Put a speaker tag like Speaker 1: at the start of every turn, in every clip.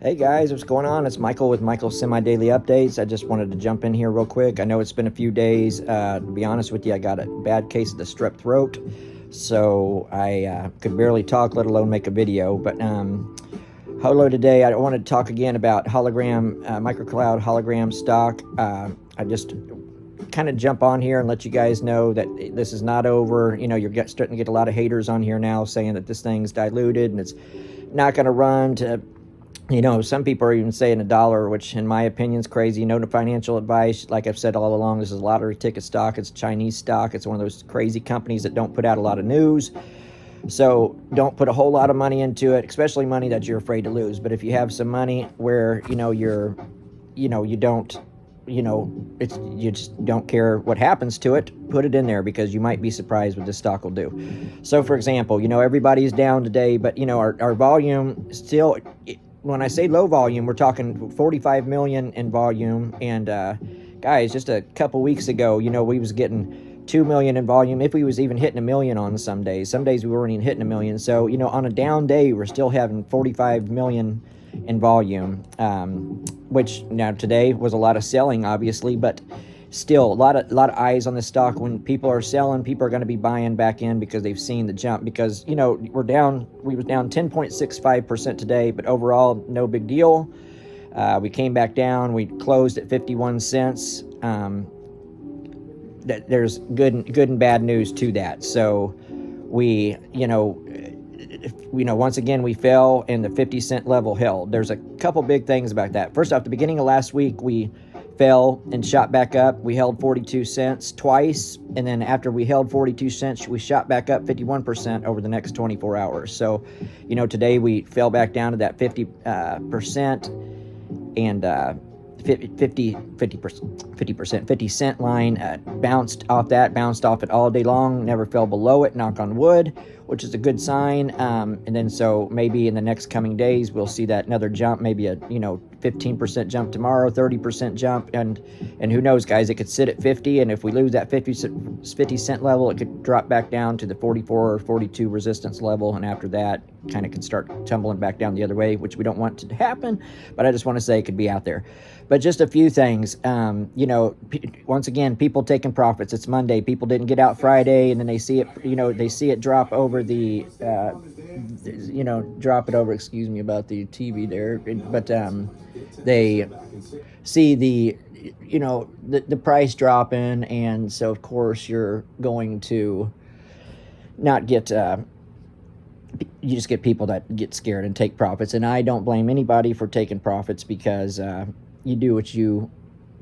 Speaker 1: Hey guys, what's going on? It's Michael with Michael's Semi-Daily Updates. I just wanted to jump in here real quick. I know it's been a few days. To be honest with you, I got a bad case of the strep throat, so I could barely talk, let alone make a video. But HOLO today, I wanted to talk again about MicroCloud Hologram Stock. I just kind of jump on here and let you guys know that this is not over. You know, you're starting to get a lot of haters on here now saying that this thing's diluted and it's not going to run to... You know, some people are even saying $1, which in my opinion is crazy. No financial advice. Like I've said all along, this is a lottery ticket stock. It's Chinese stock. It's one of those crazy companies that don't put out a lot of news. So don't put a whole lot of money into it, especially money that you're afraid to lose. But if you have some money where, you just don't care what happens to it, put it in there because you might be surprised what this stock will do. So for example, everybody's down today, but our volume still... When I say low volume, we're talking 45 million in volume. And guys, just a couple weeks ago, we was getting 2 million in volume. If we was even hitting 1 million on some days we weren't even hitting 1 million. So, on a down day, we're still having 45 million in volume, which now today was a lot of selling, obviously, but still a lot of eyes on the stock. When people are selling, people are going to be buying back in because they've seen the jump. Because we was down 10.65% today, but overall no big deal. We came back down. We closed at 51 cents. There's good and bad news to that. So we once again we fell and the 50-cent level held. There's a couple big things about that. First off, the beginning of last week we fell and shot back up. We held 42 cents twice, and then after we held 42 cents, we shot back up 51% over the next 24 hours. So, today we fell back down to that 50% and 50 cent line. Bounced off it all day long, never fell below it, knock on wood, which is a good sign. And then so maybe in the next coming days we'll see that another jump, maybe a 15% jump tomorrow, 30% jump, and who knows, guys, it could sit at 50, and if we lose that 50 cent level, it could drop back down to the 44 or 42 resistance level, and after that kind of can start tumbling back down the other way, which we don't want to happen, but I just want to say it could be out there. But just a few things, once again, people taking profits. It's Monday. People didn't get out Friday, and then they see it drop over the, drop it over, excuse me about the TV there, but they see the price dropping, and so of course you're going to not get... you just get people that get scared and take profits, and I don't blame anybody for taking profits because you do what you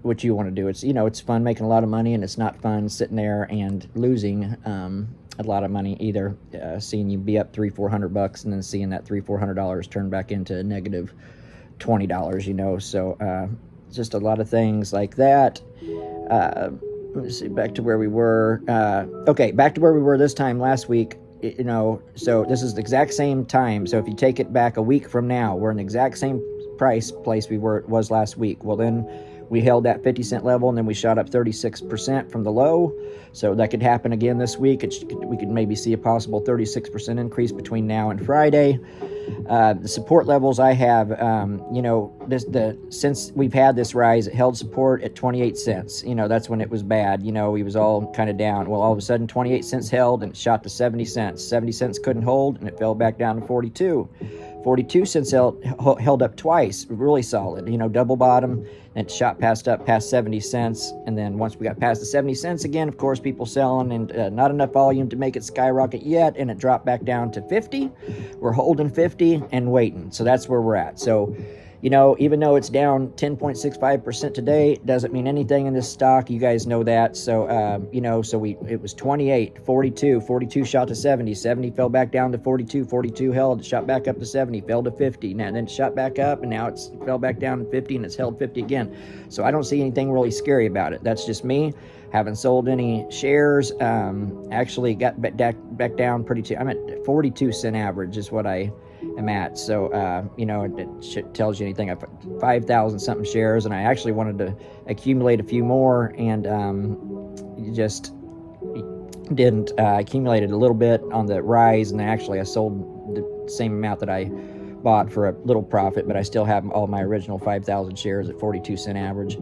Speaker 1: want to do. It's it's fun making a lot of money, and it's not fun sitting there and losing a lot of money either. Seeing you be up $300-400 and then seeing that $300-400 turn back into negative $20. So just a lot of things like that. Let's see, back to where we were. Back to where we were this time last week. So this is the exact same time. So if you take it back a week from now, we're in the exact same place we was last week. Well, then we held that 50-cent level, and then we shot up 36% from the low. So that could happen again this week. We could maybe see a possible 36% increase between now and Friday. The support levels I have, since we've had this rise, it held support at 28 cents. That's when it was bad. We was all kind of down. Well, all of a sudden 28 cents held, and it shot to 70 cents. 70 cents couldn't hold, and it fell back down to 42. 42 cents held up twice, really solid, double bottom, and it shot past 70 cents. And then once we got past the 70 cents again, of course, people selling, and not enough volume to make it skyrocket yet, and it dropped back down to 50. We're holding 50 and waiting. So that's where we're at. So, even though it's down 10.65% today, it doesn't mean anything in this stock. You guys know that. So, it was 28, 42, 42 shot to 70, 70 fell back down to 42, 42 held, shot back up to 70, fell to 50. Now, then it shot back up, and now it fell back down to 50, and it's held 50 again. So I don't see anything really scary about it. That's just me. Haven't sold any shares. Actually got back down pretty. I'm at 42 cent average is what I am at. So, it tells you anything. I've 5,000 something shares, and I actually wanted to accumulate a few more, and just didn't. Accumulated a little bit on the rise, and actually I sold the same amount that I bought for a little profit, but I still have all my original 5,000 shares at 42-cent average.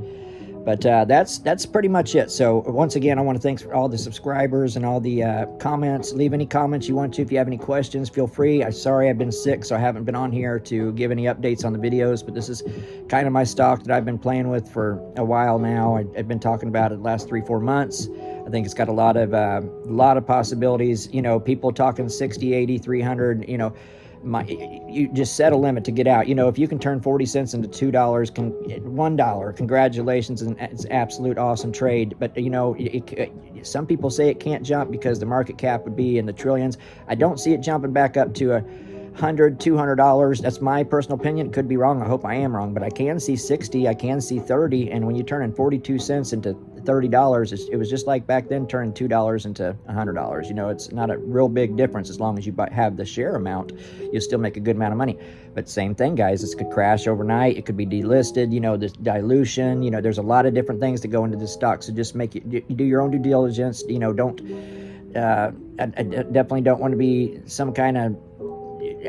Speaker 1: But that's pretty much it. So once again, I want to thank all the subscribers and all the comments. Leave any comments you want to. If you have any questions, feel free. I'm sorry I've been sick, so I haven't been on here to give any updates on the videos. But this is kind of my stock that I've been playing with for a while now. I've been talking about it the last 3-4 months. I think it's got a lot of possibilities. You know, people talking 60, 80, 300. You know. You just set a limit to get out. You know, if you can turn 40 cents into $2, $1, congratulations, and it's an absolute awesome trade. But you know, some people say it can't jump because the market cap would be in the trillions. I don't see it jumping back up to $100, $200. That's my personal opinion. It could be wrong. I hope I am wrong, but I can see 60. I can see 30. And when you turn in 42 cents into $30, it was just like back then turning $2 into $100. You know, it's not a real big difference as long as you have the share amount. You'll still make a good amount of money. But same thing, guys. This could crash overnight. It could be delisted. You know, this dilution. You know, there's a lot of different things that go into this stock. So just do your own due diligence. You know, don't. I definitely don't want to be some kind of,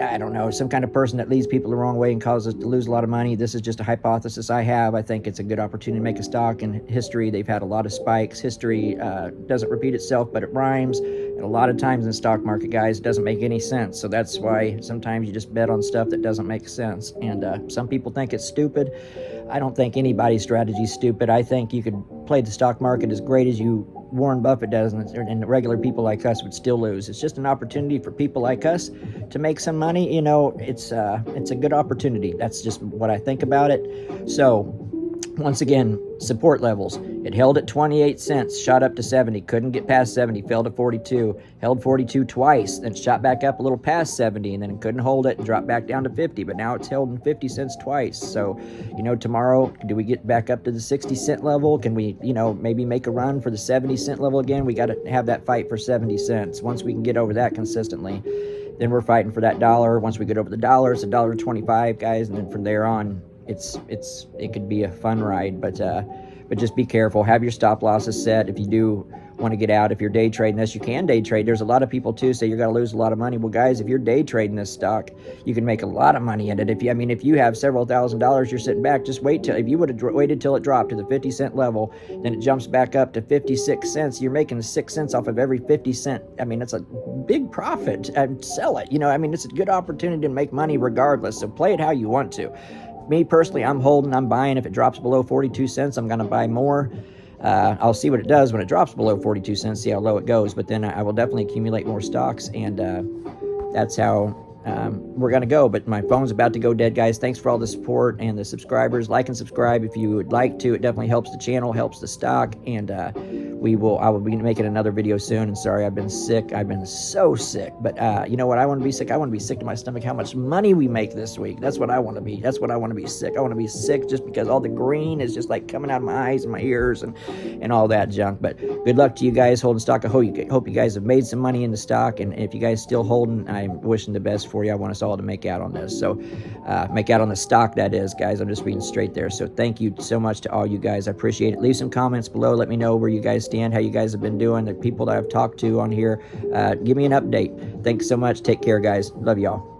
Speaker 1: I don't know, some kind of person that leads people the wrong way and causes us to lose a lot of money. This is just a hypothesis I have. I think it's a good opportunity to make a stock. In history, they've had a lot of spikes. History doesn't repeat itself, but it rhymes. And a lot of times in the stock market, guys, it doesn't make any sense. So that's why sometimes you just bet on stuff that doesn't make sense. And some people think it's stupid. I don't think anybody's strategy is stupid. I think you could play the stock market as great as Warren Buffett does, and regular people like us would still lose. It's just an opportunity for people like us to make some money. You know, it's a good opportunity. That's just what I think about it. So once again, support levels. It held at 28 cents, shot up to 70, couldn't get past 70, fell to 42, held 42 twice, then shot back up a little past 70, and then it couldn't hold it and dropped back down to 50, but now it's held in 50 cents twice. So, you know, tomorrow, do we get back up to the 60-cent level? Can we, you know, maybe make a run for the 70-cent level again? We got to have that fight for 70 cents. Once we can get over that consistently, then we're fighting for that dollar. Once we get over the dollar, it's $1.25, guys, and then from there on, it could be a fun ride, but just be careful. Have your stop losses set. If you do want to get out, if you're day trading this, you can day trade. There's a lot of people too say you're going to lose a lot of money. Well, guys, if you're day trading this stock, you can make a lot of money in it. If you have several $1,000s, you're sitting back. Just wait if you would have waited till it dropped to the 50-cent level, then it jumps back up to 56 cents. You're making 6 cents off of every 50 cent. I mean, it's a big profit. Sell it. You know, I mean, it's a good opportunity to make money regardless. So play it how you want to. Me personally, I'm buying. If it drops below 42 cents, I'm going to buy more. I'll see what it does when it drops below 42 cents, see how low it goes. But then I will definitely accumulate more stocks, and that's how we're going to go. But my phone's about to go dead, guys. Thanks for all the support and the subscribers. Like and subscribe if you would like to. It definitely helps the channel, helps the stock, and I will be making another video soon. And sorry, I've been sick. I've been so sick. But you know what? I want to be sick. I want to be sick to my stomach how much money we make this week. That's what I want to be. That's what I want to be sick. I want to be sick just because all the green is just like coming out of my eyes and my ears and all that junk. But good luck to you guys holding stock. I hope you guys have made some money in the stock. And if you guys still holding, I'm wishing the best for you. I want us all to make out on this. So make out on the stock, that is, guys. I'm just being straight there. So thank you so much to all you guys. I appreciate it. Leave some comments below. Let me know where you guys stand, how you guys have been doing, the people that I've talked to on here. Give me an update. Thanks so much. Take care, guys. Love y'all.